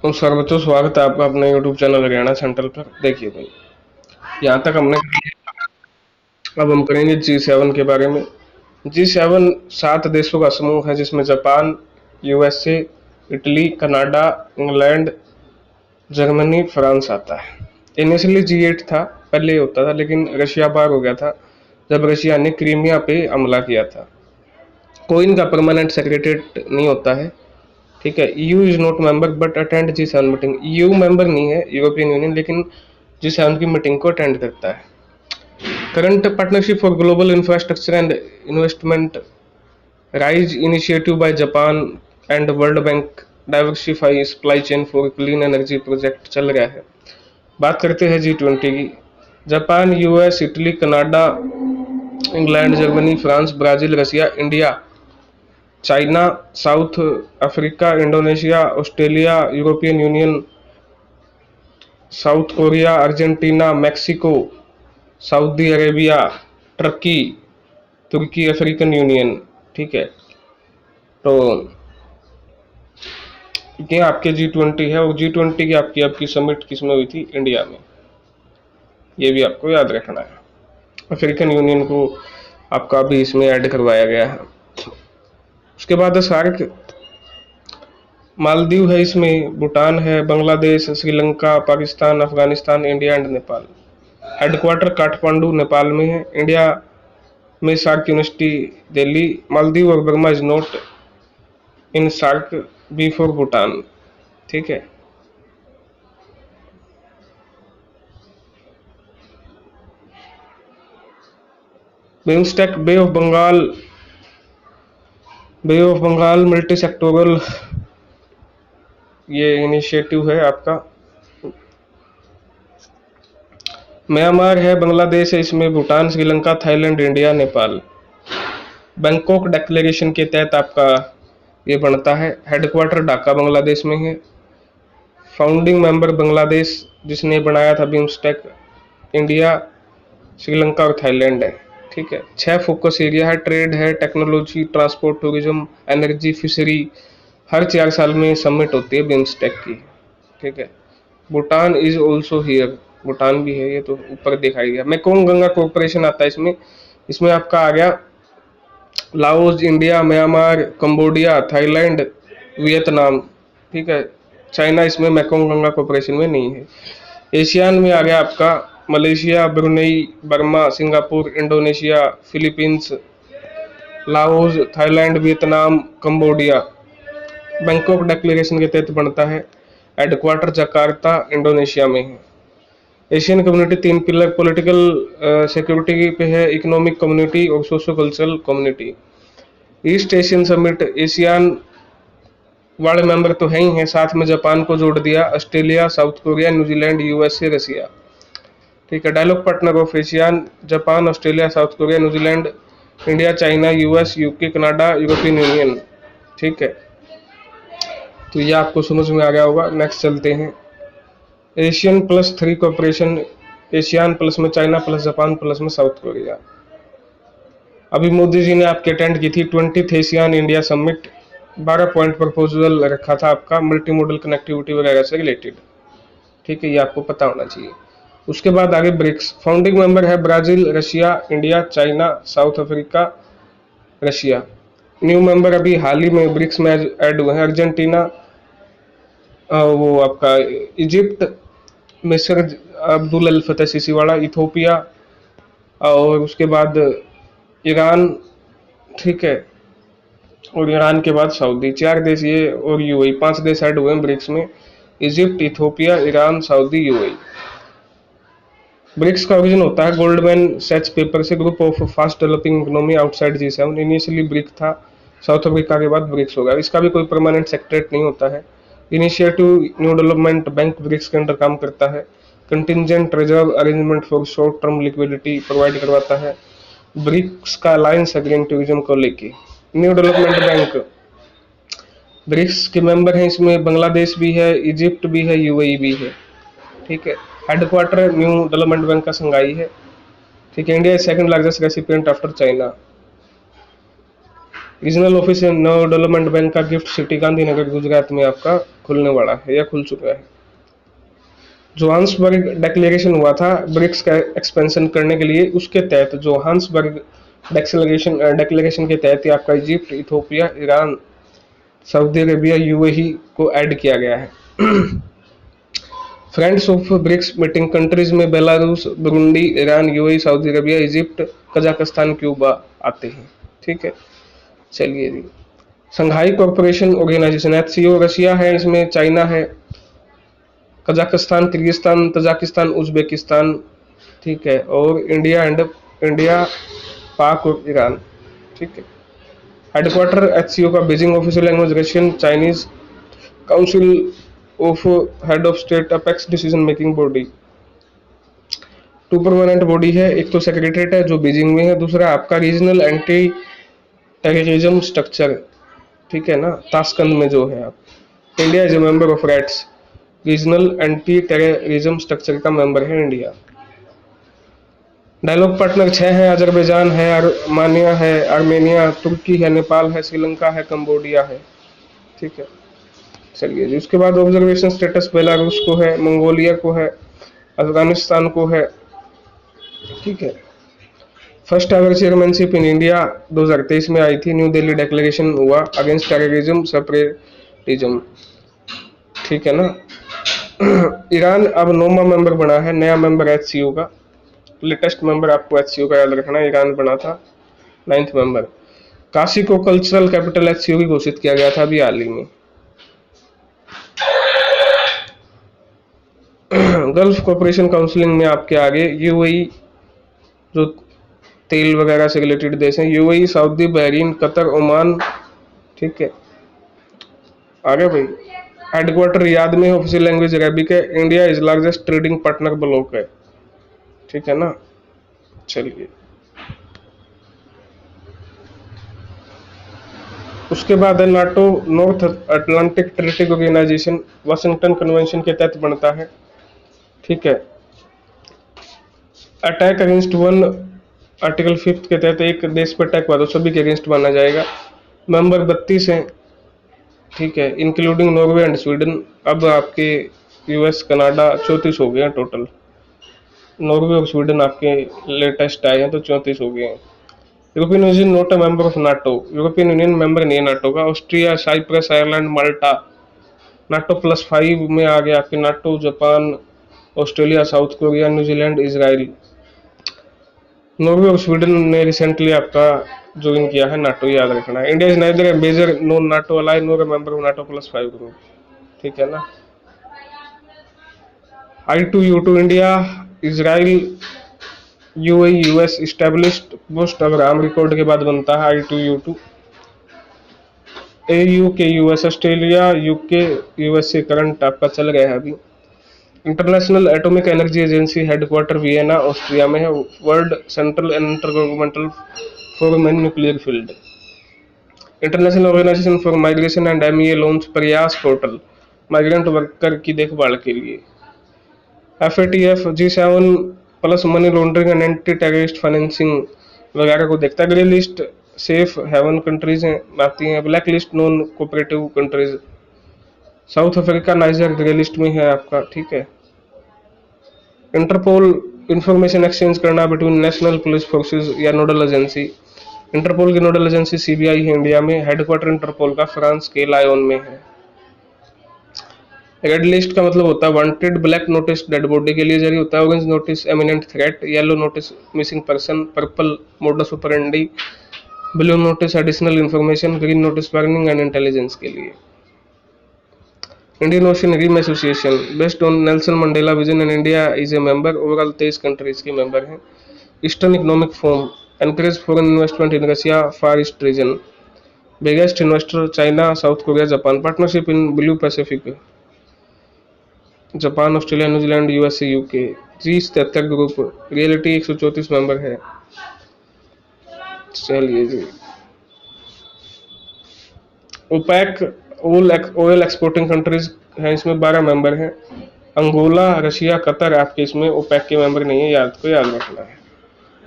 नमस्कार बच्चों, स्वागत है आपका अपने YouTube चैनल हरियाणा सेंट्रल पर। देखिए भाई, यहाँ तक हमने, अब हम करेंगे G7 के बारे में। G7 7 देशों का समूह है जिसमें Japan, USA, Italy, Canada, England, Germany, France आता है। इनिशियली G8 था, पहले ये होता था, लेकिन रशिया बाहर हो गया था जब रशिया ने क्रीमिया पे हमला किया था। कोई इनका परमानेंट सेक्रेटरी नहीं होता है, ठीक है। EU is not member but attend G7 meeting. EU member नहीं है यूरोपियन यूनियन, लेकिन G7 की मीटिंग को अटेंड करता है। Current partnership for global infrastructure and investment rise initiative by Japan and World Bank diversify supply chain for clean energy project चल रहा है। बात करते हैं G20 की। Japan, US, Italy, Canada, England, Germany, France, Brazil, Russia, India, China, South Africa, Indonesia, Australia, European Union, South Korea, Argentina, Mexico, Saudi Arabia, Turkey, तुर्की, African Union, ठीक है। तो ये आपके G20 है, और G20 की आपकी आपकी समिट किसमें हुई थी? इंडिया में। ये भी आपको याद रखना है। अफ्रीकन यूनियन को आपका भी इसमें ऐड करवाया गया है। उसके बाद सार्क, मालदीव है इसमें, भूटान है, Bangladesh, Sri Lanka, Pakistan, Afghanistan, India and Nepal. Headquarter Kathmandu Nepal में है। इंडिया में सार्क यूनिवर्सिटी दिल्ली। मालदीव और Burma is not in SAARC B for Bhutan, ठीक है। BIMSTEC, Bay of Bengal multi sectoral ये इनिशिएटिव है आपका। म्यांमार है, बांग्लादेश है इसमें, Bhutan, Sri Lanka, Thailand, India, Nepal. Bangkok declaration के तहत आपका ये बनता है। हेडक्वार्टर ढाका बांग्लादेश में है। फाउंडिंग मेंबर बांग्लादेश जिसने बनाया था बिम्स्टेक, इंडिया, श्रीलंका और थाईलैंड है, ठीक है। 6 फोकस एरिया है, ट्रेड है, technology, transport, tourism, energy, fishery. हर 4 साल में सबमिट होती है बिम्स्टेक की, ठीक है। Bhutan is also here, Bhutan भी है, ये तो ऊपर दिखाई गया। मेकोंग गंगा कोऑपरेशन आता है इसमें। इसमें आपका आ गया Laos, India, Myanmar, Cambodia, Thailand, Vietnam, ठीक है। चाइना इसमें मेकोंग गंगा कोऑपरेशन में नहीं है। एशियान में आ गया आपका Malaysia, Brunei, Burma, Singapore, Indonesia, Philippines, Laos, Thailand, Vietnam, Cambodia. Bangkok declaration के तहत बनता है। हेडक्वार्टर जकार्ता इंडोनेशिया में है। ASEAN community 3 pillar political security पे है, इकोनॉमिक कम्युनिटी और socio cultural community. East Asian summit, ASEAN वाले मेंबर तो है ही हैं, साथ में जापान को जोड़ दिया, Australia, South Korea, New Zealand, USA, Russia, ठीक है। Dialogue partner of ASEAN, Japan, Australia, South Korea, New Zealand, India, China, US, UK, Canada, European Union, ठीक है। तो ये आपको समझ में आ गया होगा। नेक्स्ट चलते हैं। ASEAN plus 3 cooperation, ASEAN plus में चाइना प्लस जापान प्लस में साउथ कोरिया। अभी मोदी जी ने आपके अटेंड की थी 20th ASEAN India summit. 12 point proposal रखा था आपका मल्टी मॉडल कनेक्टिविटी वगैरह से रिलेटेड, ठीक है। ये आपको पता होना चाहिए। उसके बाद आगे ब्रिक्स। फाउंडिंग मेंबर है Brazil, Russia, India, China, South Africa, Russia. New member अभी हाल ही में ब्रिक्स में ऐड हुए हैं, अर्जेंटीना, वो आपका इजिप्ट, मिस्र, अब्दुल अल फतेह सीसी वाला, इथोपिया, और उसके बाद ईरान, ठीक है। और ईरान के बाद सऊदी। 4 देश ये, और यूएई। 5 देश ऐड हुए हैं ब्रिक्स में, Egypt, Ethiopia, Iran, Saudi, UAE. BRICS का ओरिजिन होता है गोल्डमैन सैच पेपर से, group of fast developing economy outside G7। Initially BRIC था, साउथ अफ्रीका के बाद ब्रिक्स होगा। इसका भी कोई परमानेंट सेक्रेटरी नहीं होता है। Initiative New Development Bank BRICS के अंडर काम करता है। Contingent reserve arrangement for short term liquidity provide करवाता है। ब्रिक्स का अलायंस अग्रीन टूरिज्म को लेके। न्यू डेवलपमेंट बैंक, ब्रिक्स के मेंबर हैं इसमें बांग्लादेश भी है, इजिप्ट भी है, यूएई भी है, ठीक है। हेडक्वार्टर न्यू डेवलपमेंट बैंक का संघाई है, ठीक है। India second largest recipient after China. Regional office नव डेवलपमेंट बैंक का गिफ्ट सिटी गांधीनगर गुजरात में आपका खुलने वाला है या खुल चुका है। जोहान्सबर्ग डिक्लेरेशन हुआ था ब्रिक्स का एक्सपेंशन करने के लिए, उसके तहत जोहान्सबर्ग डिक्लेरेशन के तहत ही आपका Egypt, Ethiopia, Iran, Saudi Arabia, UAE को ऐड किया गया है। Friends of BRICS meeting countries में Belarus, Burundi, Iran, UAE, Saudi Arabia, Egypt, Kazakhstan, Cuba आते हैं। ठीक है, चलिए जी। Shanghai corporation organisation HCO Russia है, इसमें चाइना है, कजाकिस्तान, किर्गिस्तान, तजाकिस्तान, उज्बेकिस्तान, ठीक है, और इंडिया, पाक और ईरान। ठीक है। हेडक्वार्टर एचसीओ का Beijing, official language Russian, Chinese, council of head of state, apex decision making body. 2 permanent body है, एक तो सेक्रेटरीट है जो बीजिंग में है, दूसरा आपका रीजनल एंटी टेररिज्म स्ट्रक्चर, ठीक है ना, ताशकंद में जो है। आप India is a member of rats, regional anti terrorism structure का मेंबर है इंडिया। डायलॉग पार्टनर 6 है, अजरबैजान है, आर्मानिया है, आर्मेनिया, तुर्की है, नेपाल है, श्रीलंका है, कंबोडिया है। ठीक है, चलिए जी। उसके बाद ऑब्जर्वेशन स्टेटस बेलारूस को है, मंगोलिया को है, अफगानिस्तान को है। ठीक है। First ever chairmanship in India 2023 में आई थी, न्यू दिल्ली डिक्लेरेशन हुआ अगेंस्ट टेररिज्म सेपरेटिज्म। ठीक है ना। ईरान अब 9वां मेंबर बना है, नया मेंबर एचसीओ का, लेटेस्ट मेंबर आपको एचसीओ का याद रखना, ईरान बना था 9th मेंबर। काशी को कल्चरल कैपिटल एचसीओ की घोषित किया गया था अभी हाल ही में। गल्फ कॉर्पोरेशन काउंसिलिंग में आपके आगे यूएई, जो तेल वगैरह से रिलेटेड देश हैं, UAE, Saudi, Bahrain, Qatar, Oman. ठीक है, आगे भाई। हेडक्वार्टर रियाद में, ऑफिशियल लैंग्वेज अरबिक है, India is largest trading partner bloc है। ठीक है ना, चलिए। उसके बाद है NATO, North Atlantic Treaty Organization, Washington convention के तहत बनता है। ठीक है। अटैक अगेंस्ट वन, आर्टिकल 5 के तहत एक देश पर अटैक हुआ तो सभी के अगेंस्ट माना जाएगा। मेंबर 32 हैं। ठीक है, इंक्लूडिंग नॉर्वे एंड स्वीडन। अब आपके यूएस, कनाडा 34 हो गए हैं टोटल। नॉर्वे और स्वीडन आपके लेटेस्ट आए हैं तो 34 हो गए हैं। European Union not a member of NATO, European Union member नहीं है नाटो का। Austria, Cyprus, Ireland, Malta NATO +5 में आ गया आपके। NATO, Japan, Australia, South Korea, New Zealand, Israel. Norway और स्वीडन ने रिसेंटली आपका ज्वाइन किया है नाटो, याद रखना है। India is neither a major non NATO ally nor a member of NATO +5 group. ठीक है ना। I2U2 India, Israel, UAE, US established post Abraham record के बाद बनता है I2U2। AU के US, Australia, UK, USA current आपका चल गया है अभी। International Atomic Energy Agency headquarter Vienna, Austria में है। World central and intergovernmental forum in nuclear field. International Organization for Migration and MEA launch Prayas portal, migrant worker की देखभाल के लिए। FATF G7+ money laundering and anti terrorist financing वगैरह को देखता है। Grey list safe haven countries हैं आती हैं। Black list non cooperative countries. South Africa, Niger grey list में है आपका। ठीक है। इंटरपोल इंफॉर्मेशन एक्सचेंज करना बिटवीन नेशनल पुलिस फोर्सेस या नोडल एजेंसी। इंटरपोल की नोडल एजेंसी CBI है इंडिया में। हेडक्वार्टर इंटरपोल का फ्रांस के लायोन में है। रेड लिस्ट का मतलब होता है wanted, black notice dead body के लिए जारी होता है, orange notice imminent threat, yellow notice missing person, purple modus operandi, blue notice additional information, green notice warning and intelligence के लिए। Indian Ocean Rim Association based on Nelson Mandela vision and India is a member. Overall 23 countries के member हैं। Eastern Economic Forum encourage foreign investment in Russia, far east region. Biggest investor China, south Korea, Japan. Partnership in blue Pacific, Japan, Australia, New Zealand, USA, UK. G77 group, reality 134 member है। चलिए जी। OPEC oil exporting countries हैं, इसमें 12 member हैं। Angola, Russia, Qatar आपके इसमें OPEC के member नहीं है, याद रखना है।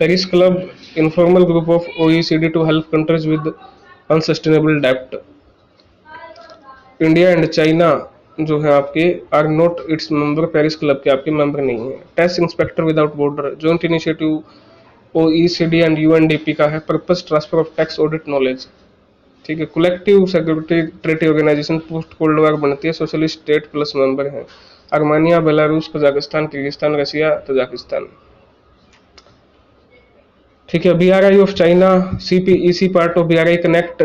Paris Club informal group of OECD to help countries with unsustainable डेप्ट। इंडिया एंड चाइना जो है आपके are not its member, Paris Club के आपके मेंबर नहीं है। Tax inspector without border joint initiative OECD and UNDP का है, purpose transfer of tax audit knowledge. ठीक है। Collective security organization post cold war बनती है, सोशलिस्ट स्टेट प्लस मेंबर है। Armenia, Belarus, Kazakhstan, Kyrgyzstan, Russia, Tajikistan. ठीक है। BRI of China, CPEC part of BRI connect,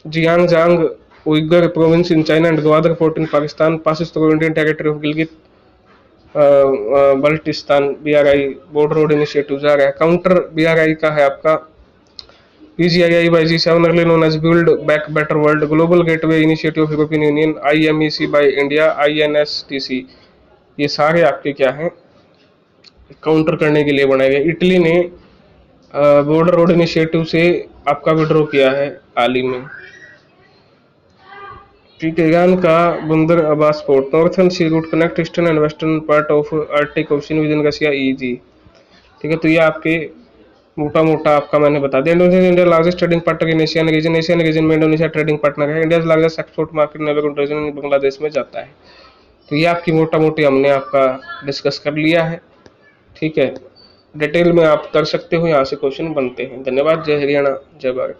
Xinjiang Uyghur province in China and Gwadar port in Pakistan, passes through Indian territory of Gilgit Baltistan. BRI border road initiative जा रहा है। Counter BRI का है आपका PGII by G7 early known as Build Back Better World, Global Gateway Initiative of European Union, IMEC by India, INSTC। ये सारे आपके क्या हैं, काउंटर करने के लिए बनाए गए। इटली ने बॉर्डर रोड इनिशिएटिव से आपका विड्रॉ किया है हाल ही में। ठीक है। ईरान का Bandar Abbas port, northern sea route connect eastern and western part of Arctic Ocean within Russia, EG। ठीक है। तो ये आपके मोटा मोटा आपका मैंने बता दिया। Indonesia largest trading partner in ASEAN region, ASEAN region में इंडोनेशिया ट्रेडिंग पार्टनर है। India largest export market neighbour region Bangladesh में जाता है। तो ये आपकी मोटा मोटी हमने आपका डिस्कस कर लिया है। ठीक है। डिटेल में आप कर सकते हो, यहाँ से क्वेश्चन बनते हैं। धन्यवाद। जय हरियाणा, जय भारत।